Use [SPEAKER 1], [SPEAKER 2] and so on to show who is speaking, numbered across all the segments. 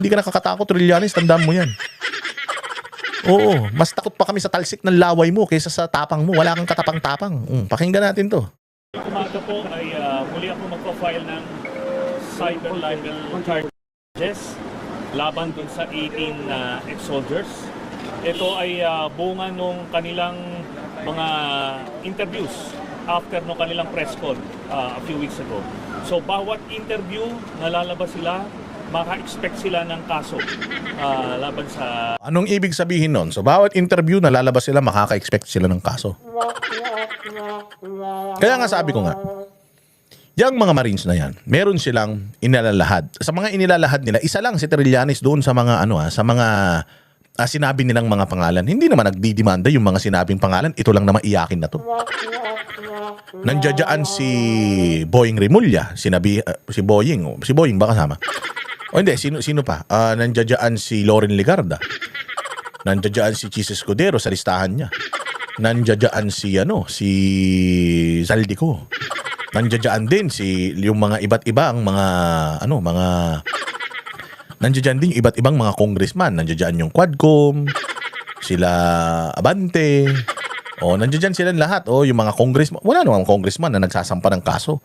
[SPEAKER 1] Hindi ka nakakatakot, Trillanes, tandaan mo yan. Oo, mas takot pa kami sa talsik ng laway mo kaysa sa tapang mo. Wala kang katapang-tapang. Pakinggan natin to.
[SPEAKER 2] Umaga po ay muli ako magpa-file ng cyber libel charges laban dun sa 18 ex-soldiers. Ito ay bunga nung kanilang mga interviews after nung kanilang press call a few weeks ago. So bawat interview nalalabas sila, maka-expect sila ng kaso laban sa...
[SPEAKER 1] Anong ibig sabihin nun? So bawat interview nalalabas sila, makaka-expect sila ng kaso. Kaya nga sabi ko nga, yung mga Marines na yan, meron silang inilalahad. Sa mga inilalahad nila, isa lang si Trillanes doon sa mga sa mga sinabi nilang mga pangalan. Hindi naman nagdidemanda yung mga sinabing pangalan. Ito lang naman iyakin na to. Nandiyan si Boying Remulla, si Boying ba kasama? O hindi, sino pa? Nandiyan si Loren Ligarda. Nandiyan si Chis Escudero sa listahan niya. Nandiyan si Zaldico. Nandiyan din yung mga iba't ibang mga nandiyan din yung iba't ibang mga congressman. Nandiyan yung Quadcom, sila Abante. Nandiyan sila lahat. Yung mga congressman. Wala namang congressman na nagsasampa ng kaso.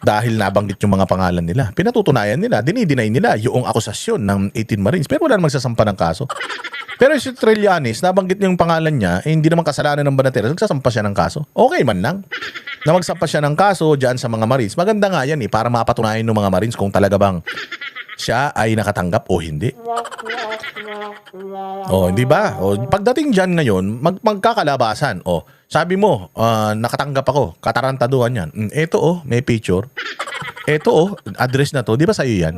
[SPEAKER 1] Dahil nabanggit yung mga pangalan nila. Pinatutunayan nila, dinideny nila yung akusasyon ng 18 Marines. Pero wala namang magsasampa ng kaso. Pero si Trillanes, nabanggit niya yung pangalan niya, hindi naman kasalanan ng Banateros, nagsasampa siya ng kaso. Okay man lang na magsampa siya ng kaso dyan sa mga Marines. Maganda nga yan para mapatunayan ng mga Marines kung talaga bang siya ay nakatanggap o hindi. Hindi ba? Pagdating dyan ngayon, magkakalabasan. Sabi mo, nakatanggap ako, katarantaduhan yan. Eto may picture. Eto address na to, di ba sa'yo yan?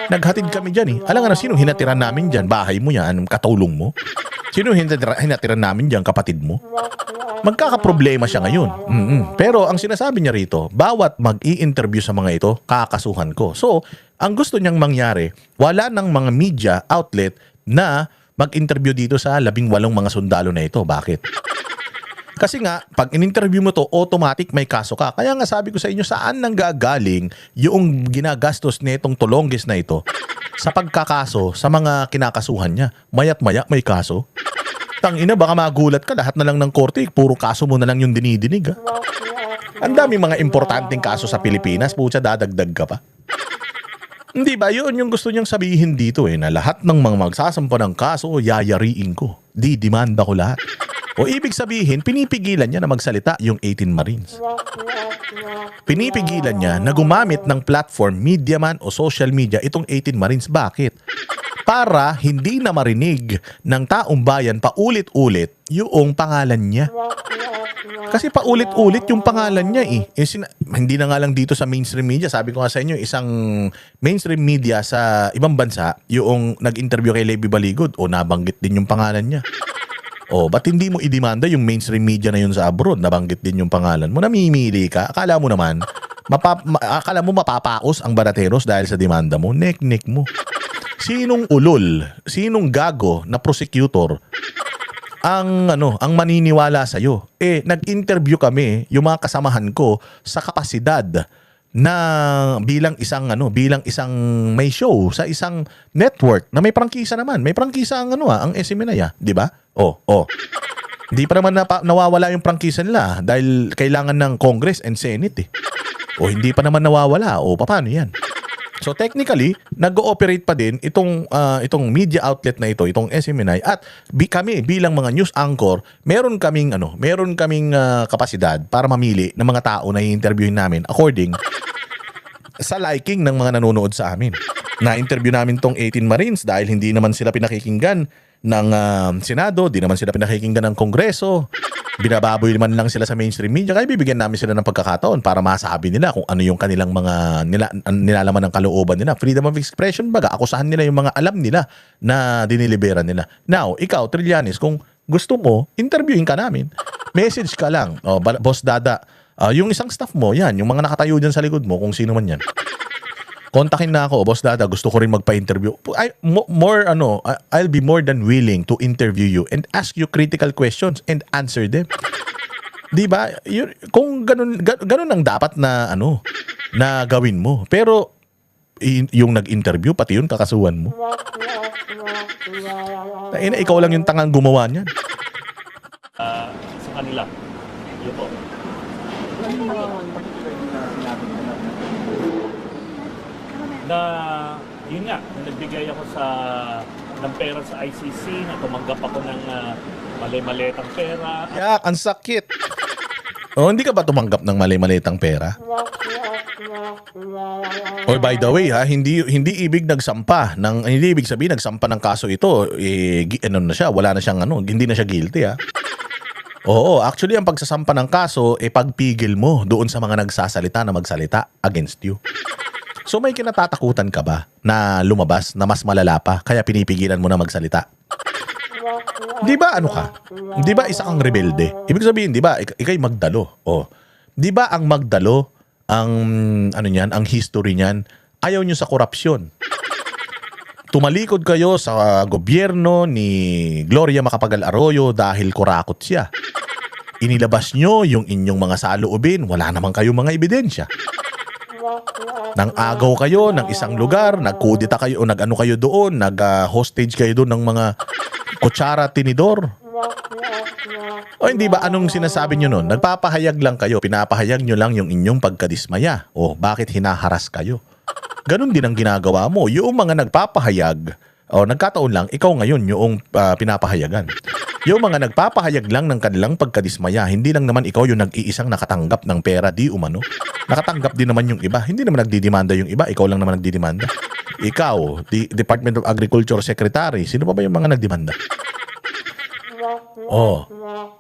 [SPEAKER 1] Naghatid kami dyan Alam nga na sino hinatiran namin dyan? Bahay mo yan, katulong mo? Sino hinatiran namin dyan? Kapatid mo? Magkakaproblema siya ngayon. Pero ang sinasabi niya rito, bawat mag-i-interview sa mga ito, kakasuhan ko. So, ang gusto niyang mangyari, wala ng mga media outlet na mag-interview dito sa 18 mga sundalo na ito. Bakit? Kasi nga, pag in-interview mo to, automatic may kaso ka. Kaya nga sabi ko sa inyo, saan nanggagaling yung ginagastos nitong Tolonges na ito sa pagkakaso sa mga kinakasuhan niya? Mayat maya may kaso. Tangina, baka magulat ka, lahat na lang ng korte, puro kaso mo na lang yung dinidinig. Ang dami mga importanteng kaso sa Pilipinas, pucha, dadagdag ka pa. Hindi ba? Yun yung gusto niyang sabihin dito na lahat ng mga magsasampa ng kaso, yayariin ko. Demanda ko lahat. Ibig sabihin, pinipigilan niya na magsalita yung 18 Marines. Pinipigilan niya na gumamit ng platform, media man o social media, itong 18 Marines. Bakit? Para hindi na marinig ng taong bayan paulit-ulit yung pangalan niya. Kasi paulit-ulit yung pangalan niya hindi na nga lang dito sa mainstream media. Sabi ko nga sa inyo, isang mainstream media sa ibang bansa, yung nag-interview kay Levy Baligod, nabanggit din yung pangalan niya. Ba't hindi mo idemanda yung mainstream media na yun sa abroad? Nabanggit din yung pangalan mo. Namimili ka. Akala mo naman, akala mo mapapaos ang Banateros dahil sa demanda mo? Nek-nek mo. Sinong ulol? Sinong gago na prosecutor ang maniniwala sa iyo? Nag-interview kami, yung mga kasamahan ko, sa kapasidad na bilang isang may show sa isang network na may prangkisa naman. May prangkisa ang SMNI, di ba? Hindi pa naman nawawala yung prangkisa nila dahil kailangan ng Congress and Senate hindi pa naman nawawala. Paano yan? So technically, nag-ooperate pa din itong media outlet na ito, itong SMNI, at kami bilang mga news anchor, meron kaming kapasidad para mamili ng mga tao na i-interviewin namin according sa liking ng mga nanonood sa amin. Na-interview namin tong 18 Marines dahil hindi naman sila pinakikinggan ng Senado, di naman sila pinakikinggan ng Kongreso. Binababoy naman lang sila sa mainstream media, kaya bibigyan namin sila ng pagkakataon para masabi nila kung ano yung kanilang mga nilalaman ng kalooban nila. Freedom of expression, baga, akusahan nila yung mga alam nila na dinilibera nila. Now, ikaw, Trillanes, kung gusto mo, interviewin ka namin. Message ka lang. Boss Dada, yung isang staff mo, yan, yung mga nakatayo dyan sa likod mo, kung sino man yan. Kontakin na ako, Boss Dada, gusto ko rin magpa-interview. I'll be more than willing to interview you and ask you critical questions and answer them. 'Di ba? Kung ganun ang dapat na na gawin mo. Pero yung nag-interview, pati yun kakasuhan mo. Ikaw lang yung tangang gumawa niyan.
[SPEAKER 2] Sa kanila. Yun po. Na yun nga, nagbigay ako ng pera sa ICC, na tumanggap ako ng mali-malitang pera.
[SPEAKER 1] Yak, ang sakit. Hindi ka ba tumanggap ng mali-malitang pera? By the way hindi ibig nagsampa hindi ibig sabihin nagsampa ng kaso ito, na siya, wala na siyang hindi na siya guilty Oo, actually ang pagsasampa ng kaso pagpigil mo doon sa mga nagsasalita na magsalita against you. So may kinatatakutan ka ba na lumabas na mas malala pa kaya pinipigilan mo na magsalita? Di ba Di ba isa kang rebelde? Ibig sabihin, di ba, ikay magdalo. Di ba ang magdalo, ang history niyan, ayaw nyo sa korupsyon. Tumalikod kayo sa gobyerno ni Gloria Macapagal Arroyo dahil kurakot siya. Inilabas nyo yung inyong mga saloobin, wala naman kayong mga ebidensya. Nang agaw kayo ng isang lugar, nagkudita kayo o nag-ano kayo doon, nag-hostage kayo doon ng mga kutsara, tinidor. Hindi ba anong sinasabi nyo nun? Nagpapahayag lang kayo, pinapahayag nyo lang yung inyong pagkadismaya. Bakit hinaharas kayo? Ganon din ang ginagawa mo. Yung mga nagpapahayag, nagkataon lang, ikaw ngayon yung pinapahayagan. Yung mga nagpapahayag lang ng kanilang pagkadismaya, hindi lang naman ikaw yung nag-iisang nakatanggap ng pera, di umano. Nakatanggap din naman yung iba. Hindi naman nagdidemanda yung iba, ikaw lang naman nagdidemanda. Ikaw, Department of Agriculture Secretary, sino pa ba yung mga nagdemanda?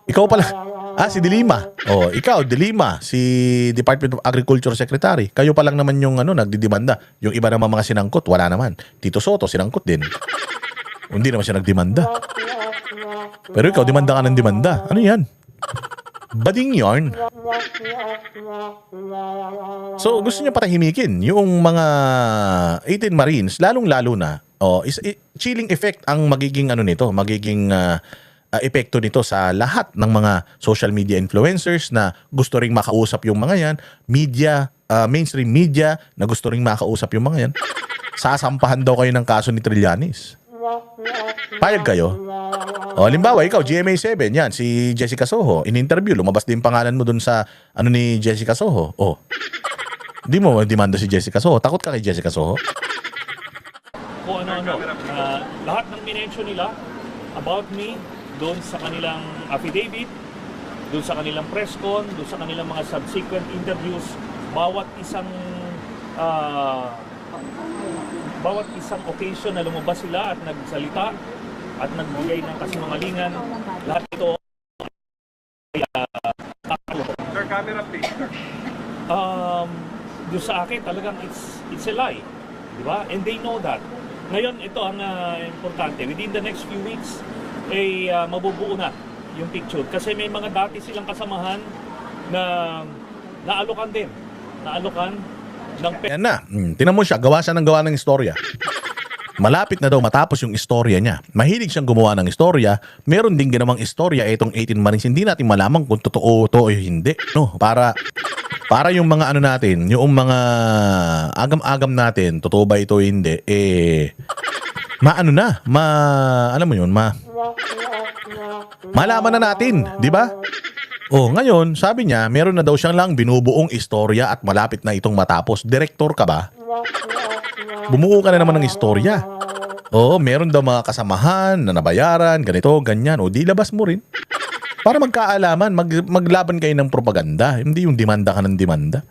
[SPEAKER 1] Ikaw pala. Si Dilima. Ikaw, Dilima, si Department of Agriculture Secretary. Kayo pa lang naman yung nagdidemanda. Yung iba naman mga sinangkot, wala naman. Tito Soto, sinangkot din. Hindi naman siya nagdemanda. Pero ikaw, demanda ka ng demanda. Ano yan? Bading yarn. So, gusto niya patahimikin yung mga 18 Marines, lalong-lalo na, chilling effect ang magiging magiging epekto nito sa lahat ng mga social media influencers na gusto ring makausap yung mga yan, media, mainstream media na gusto ring makausap yung mga yan. Sasampahan daw kayo ng kaso ni Trillanes. Payag kayo? Halimbawa, ikaw, GMA7, yan, si Jessica Soho, in-interview, lumabas din pangalan mo dun sa, ni Jessica Soho. Di mo demanda si Jessica Soho. Takot ka kay Jessica Soho?
[SPEAKER 2] Kung lahat ng minention nila about me, doon sa kanilang affidavit, doon sa kanilang press con, doon sa kanilang mga subsequent interviews, bawat isang occasion na lumabas sila at nagsalita at nagbigay ng kasinungalingan, lahat ito ay
[SPEAKER 3] Sir, camera please.
[SPEAKER 2] doon sa akin talagang it's a lie, di ba? And they know that. Ngayon, ito ang importante. Within the next few weeks, mabubuo na yung picture. Kasi may mga dati silang kasamahan na naalokan din. Naalokan ng
[SPEAKER 1] Yan na. Tinan mo siya, gawa ng istorya. Malapit na daw matapos yung istorya niya. Mahilig siyang gumawa ng istorya. Meron din ginawang istorya itong 18 Marines. Hindi natin malaman kung totoo to o hindi. No, para yung mga natin, yung mga agam-agam natin, totoo ba ito o hindi, alam mo yun, malaman na natin, di ba? Ngayon, sabi niya, meron na daw siyang lang binubuong istorya at malapit na itong matapos. Direktor ka ba? Bumuo ka na naman ng istorya. Meron daw mga kasamahan na nabayaran, ganito, ganyan. Di labas mo rin. Para magkaalaman, maglaban kayo ng propaganda. Hindi yung demanda ka ng demanda.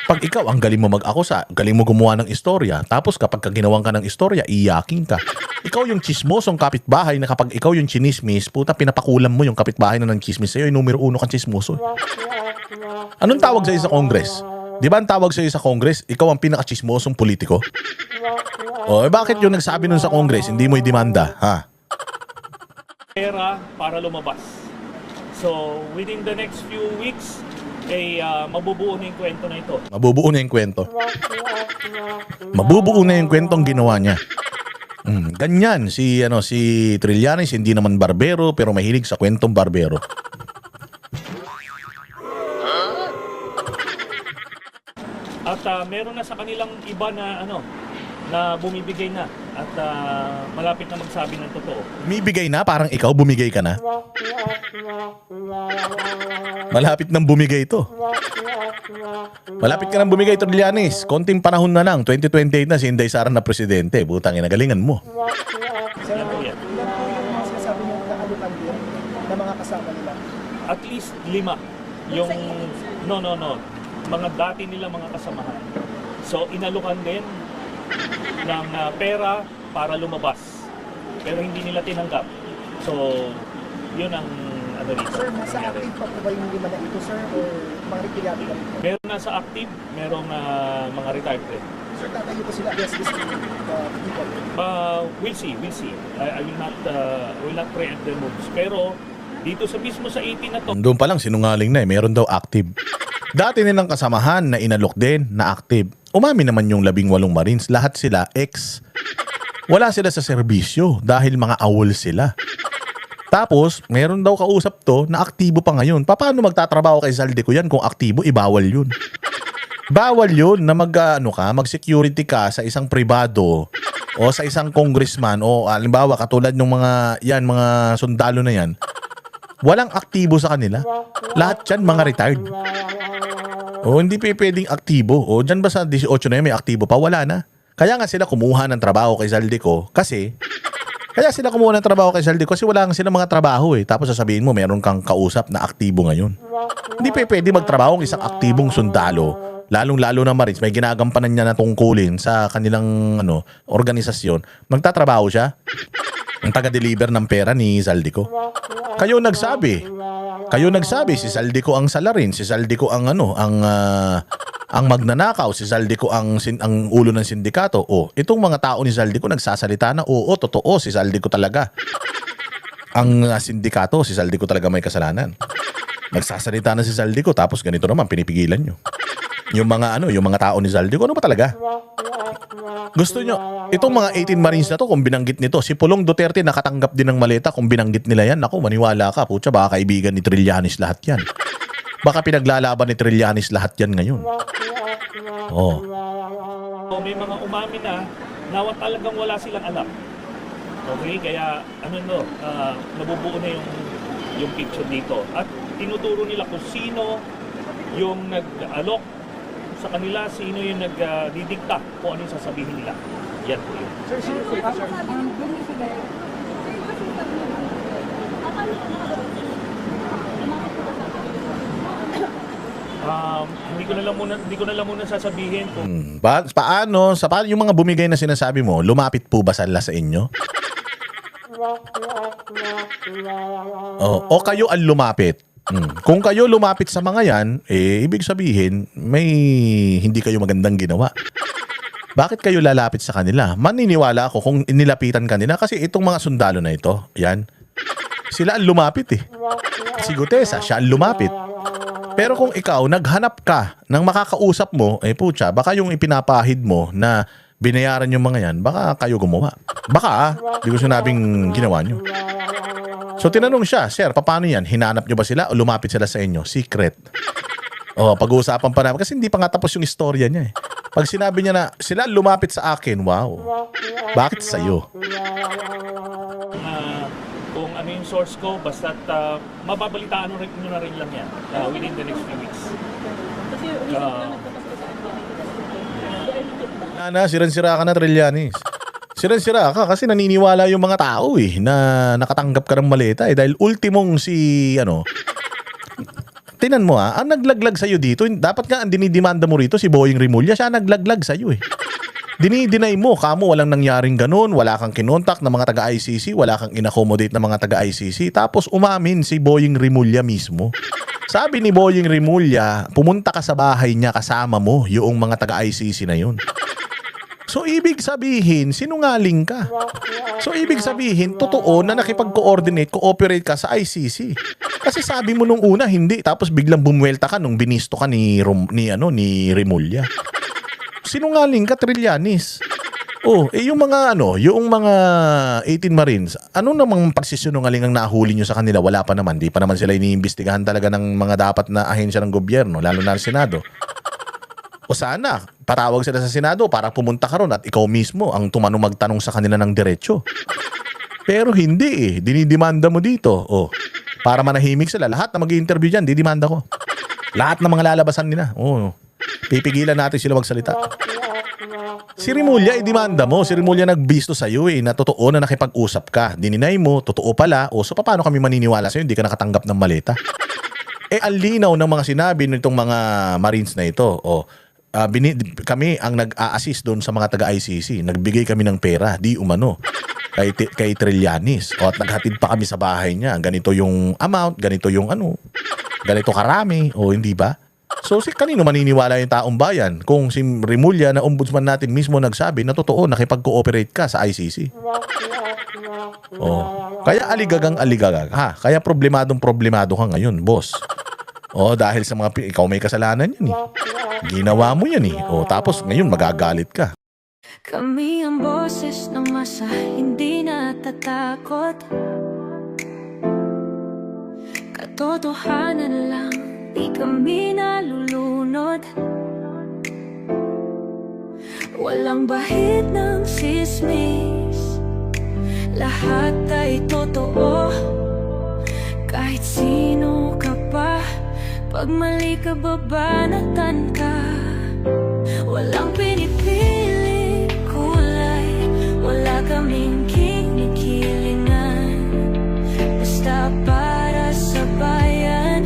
[SPEAKER 1] Pag ikaw, ang galing mo mag-akusa, galing mo gumawa ng istorya, tapos kapag ginawang ka ng istorya, iyaking ka. Ikaw yung chismosong kapitbahay na kapag ikaw yung chinismis, puta, pinapakulam mo yung kapitbahay na ng chismis sa'yo, yung numero 1 kang chismoso. Anong tawag sa'yo sa Congress? Di ba ang tawag sa'yo sa Congress, ikaw ang pinaka-chismosong politiko? Bakit yung nagsabi nun sa Congress, hindi mo i-demanda, ha?
[SPEAKER 2] pera para lumabas. So, within the next few weeks, mabubuo na yung kwento na ito.
[SPEAKER 1] Mabubuo na yung kwento. Mabubuo na yung kwentong ginawa niya. Ganyan si Trillanes, hindi naman barbero pero mahilig sa kwentong barbero.
[SPEAKER 2] At meron meron na sa kanilang iba na na bumibigay na at malapit na magsabi ng totoo.
[SPEAKER 1] Bumibigay na? Parang ikaw bumigay ka na? Malapit nang bumigay to. Malapit ka nang bumigay, Trillanes. Konting panahon na lang. 2028 na si Inday Sara na presidente. Butang ina, galingan mo.
[SPEAKER 2] Yan po yan.
[SPEAKER 4] Yung sinasabi mo na alukan din na mga kasama nila.
[SPEAKER 2] At least 5 yung mga dati nila mga kasamahan. So inalukan din ng pera para lumabas. Pero hindi nila tinanggap. So yun ang dito.
[SPEAKER 4] Sir, nasa active pa po ba yung 5 na ito, sir? O mga retirado na ito?
[SPEAKER 2] Meron nasa active, merong mga retired din.
[SPEAKER 4] Sir, tatayo po sila against this people?
[SPEAKER 2] We'll see. I will not preempt their moves. Pero dito sa mismo sa 18 na to,
[SPEAKER 1] Doon pa lang sinungaling na eh. Meron daw active. Dati nilang kasamahan na inalok din na active. Umami naman yung 18 Marines. Lahat sila ex. Wala sila sa serbisyo dahil mga awol sila. Tapos, meron daw kausap to na aktibo pa ngayon. Paano magtatrabaho kay Zaldico yan kung aktibo? Ibawal yun. Bawal yun na mag-security ka sa isang pribado o sa isang congressman o halimbawa katulad ng mga sundalo na yan. Walang aktibo sa kanila. Lahat yan mga retired. O hindi pwedeng aktibo. O dyan ba sa 18 na yan may aktibo pa? Wala na. Kaya nga sila kumuha ng trabaho kay Zaldico kasi wala nga sila mga trabaho eh. Tapos sasabihin mo meron kang kausap na aktibo ngayon. Hindi pwede magtrabaho ng isang aktibong sundalo. Lalong-lalo na Marines, may ginagampanan niya na tungkulin sa kanilang organisasyon. Magtatrabaho siya. Ang taga-deliver ng pera ni Zaldico. Kayo nagsabi si Zaldico ang salarin, si Zaldico ang ang magnanakaw, si Zaldico ang ulo ng sindikato. Itong mga tao ni Zaldico nagsasalita na totoo si Zaldico talaga. Ang sindikato, si Zaldico talaga may kasalanan. Nagsasalita na si Zaldico tapos ganito naman pinipigilan nyo. Yung mga tao ni Zaldico, ano ba talaga? Gusto nyo, itong mga 18 Marines na to, kung binanggit nito, si Pulong Duterte nakatanggap din ng maleta kung binanggit nila yan. Naku, maniwala ka, putya, baka kaibigan ni Trillanes lahat yan. Baka pinaglalaban ni Trillanes lahat yan ngayon.
[SPEAKER 2] may mga umamin na talagang wala silang alam. Okay, kaya nabubuo na yung picture dito. At tinuturo nila kung sino yung nag-alok sa kanila, sino yung nagdidikta kung ano yung sasabihin nila. Yan po yun.
[SPEAKER 4] Sir, sino po ba, sir?
[SPEAKER 2] Hindi ko na lang muna sasabihin kung
[SPEAKER 1] Paano yung mga bumigay na sinasabi mo, lumapit po ba sila sa inyo? O kayo ang lumapit? Kung kayo lumapit sa mga yan, ibig sabihin, may hindi kayo magandang ginawa. Bakit kayo lalapit sa kanila? Maniniwala ako kung inilapitan kanila kasi itong mga sundalo na ito, yan, sila ang lumapit eh. Si Gutesa, siya ang lumapit. Pero kung ikaw, naghanap ka ng makakausap mo, putya, baka yung ipinapahid mo na binayaran yung mga yan, baka kayo gumawa. Baka, di ko sinabing ginawa nyo. So tinanong siya, sir, paano yan? Hinanap nyo ba sila o lumapit sila sa inyo? Secret. Pag-uusapan pa namin. Kasi hindi pa nga tapos yung istorya niya eh. Pag sinabi niya na, sila lumapit sa akin, wow. Bakit sa'yo?
[SPEAKER 2] kung ano yung source ko, basta't mababalitaan nyo na rin lang yan within the next few weeks.
[SPEAKER 1] Siran-sira ka na, Trillanes. Siran-sira ka kasi naniniwala yung mga tao na nakatanggap ka ng maleta dahil ultimong tinan mo ang naglaglag sa'yo dito, dapat nga ang dinidemanda mo rito si Boying Rimulya, siya naglaglag sa'yo Dinideny mo, kamo walang nangyaring ganun, wala kang kinontak ng mga taga-ICC, wala kang inaccommodate ng mga taga-ICC, tapos umamin si Boying Rimulya mismo. Sabi ni Boying Rimulya, pumunta ka sa bahay niya kasama mo yung mga taga-ICC na yun. So, ibig sabihin, sinungaling ka. So, ibig sabihin, totoo na nakipag-coordinate, cooperate ka sa ICC. Kasi sabi mo nung una, hindi. Tapos biglang bumuelta ka nung binisto ka ni Rimulya. Sinungaling ka, Trillanes. Yung mga 18 Marines, ano namang pagsisinungaling ang nahuli nyo sa kanila? Wala pa naman. Di pa naman sila iniimbestigahan talaga ng mga dapat na ahensya ng gobyerno, lalo na ng Senado. O sana, patawag sila sa Senado para pumunta ka ron at ikaw mismo ang magtanong sa kanila ng diretsyo. Pero hindi eh. Dinidemanda mo dito. O, para manahimik sila. Lahat na mag-i-interview dyan, didemanda ko. Lahat ng mga lalabasan nila. O, pipigilan natin sila magsalita. Si Rimulya, i-demanda mo. Si Rimulya nagbisto sa'yo eh, na totoo na nakipag-usap ka. Dininay mo, totoo pala. O, so paano kami maniniwala sa'yo? Hindi ka nakatanggap ng maleta. Ang linaw ng mga sinabi nitong mga Marines na ito. O, kami ang nag-a-assist doon sa mga taga-ICC. Nagbigay kami ng pera, di umano. Kay Trillanes. O, at naghatid pa kami sa bahay niya. Ganito yung amount, ganito yung ganito karami. O, hindi ba? So, kanino maniniwala yung taong bayan kung si Rimulya na ombudsman natin mismo nagsabi na totoo nakipag-cooperate ka sa ICC? Kaya aligagang ha? Kaya problemado ka ngayon, boss. Dahil sa ikaw may kasalanan yan eh. Ginawa mo yan eh. Tapos ngayon magagalit ka.
[SPEAKER 5] Kami ang boses ng masa, hindi natatakot. Katotohanan lang, di kami nalulunod. Walang bahid ng sismis, lahat ay totoo. Kahit sino ka pa, pag mali ka babanatan ka. Walang pinipili kulay, wala kaming kinikilingan. Basta para sa bayan,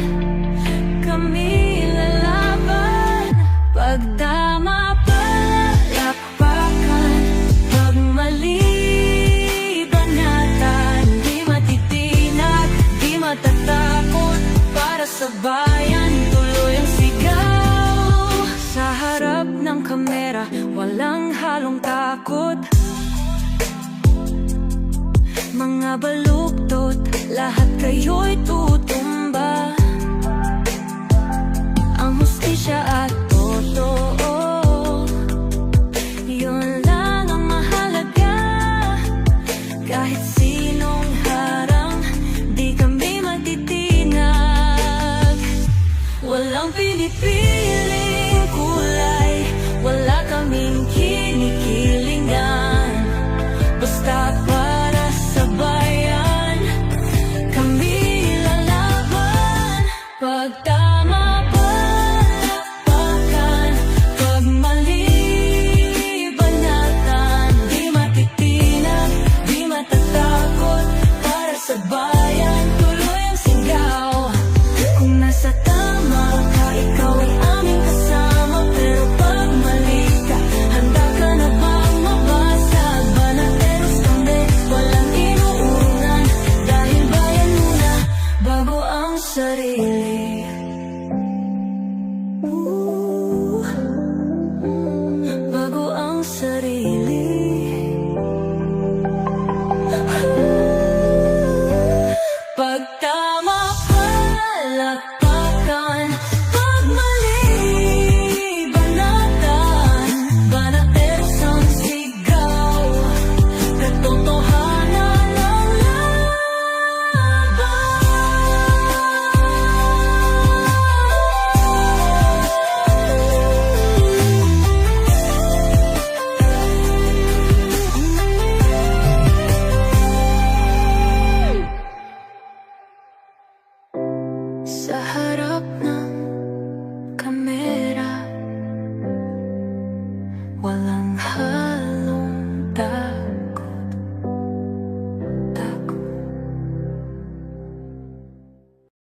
[SPEAKER 5] kami lalaban. Pag tama palakpakan, pag mali banatan. Di matitinag, di matatakot. Para sa bayan, tuloy ang sigaw. Sa harap ng kamera, walang halong takot. Mga baluktot, lahat kayo'y tutumba.